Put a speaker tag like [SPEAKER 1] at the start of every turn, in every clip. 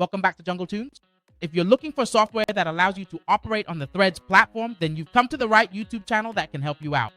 [SPEAKER 1] Welcome back to Jungle Tunes. If you're looking for software that allows you to operate on the Threads platform, then you've come to the right YouTube channel that can help you out.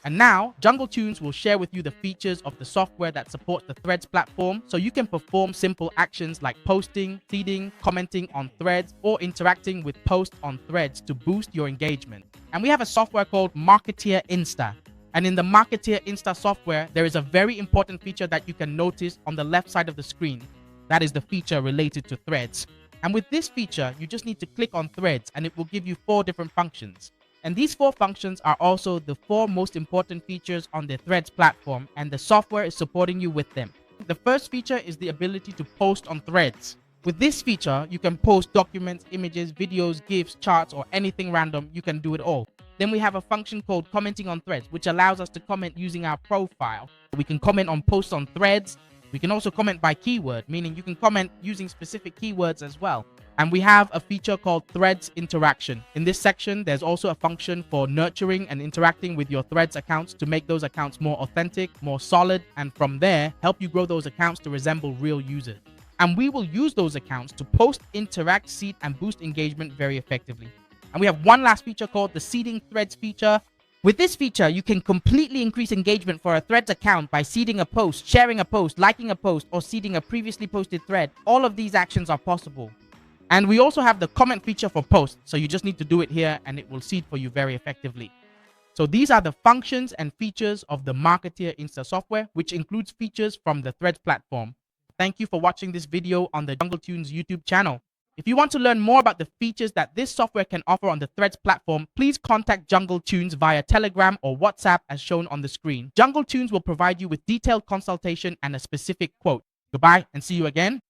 [SPEAKER 1] And now, Jungle Tunes will share with you the features of the software that supports the Threads platform so you can perform simple actions like posting, seeding, commenting on Threads, or interacting with posts on Threads to boost your engagement. And we have a software called Marketeer Insta. And in the Marketeer Insta software, there is a very important feature that you can notice on the left side of the screen. That is the feature related to Threads. And with this feature, you just need to click on Threads and it will give you 4 different functions. And these 4 functions are also the 4 most important features on the Threads platform, and the software is supporting you with them. The first feature is the ability to post on Threads. With this feature, you can post documents, images, videos, GIFs, charts, or anything random. You can do it all. Then we have a function called commenting on Threads, which allows us to comment using our profile. We can comment on posts on Threads. We can also comment by keyword, meaning you can comment using specific keywords as well. And we have a feature called Threads Interaction. In this section, there's also a function for nurturing and interacting with your Threads accounts to make those accounts more authentic, more solid, and from there, help you grow those accounts to resemble real users. And we will use those accounts to post, interact, seed, and boost engagement very effectively. And we have one last feature called the Seeding Threads feature. With this feature, you can completely increase engagement for a Threads account by seeding a post, sharing a post, liking a post, or seeding a previously posted thread. All of these actions are possible. And we also have the comment feature for posts, so you just need to do it here and it will seed for you very effectively. So these are the functions and features of the Marketeer Insta software, which includes features from the Threads platform. Thank you for watching this video on the Jungle Tunes YouTube channel. If you want to learn more about the features that this software can offer on the Threads platform, please contact Jungle Tunes via Telegram or WhatsApp as shown on the screen. Jungle Tunes will provide you with detailed consultation and a specific quote. Goodbye and see you again.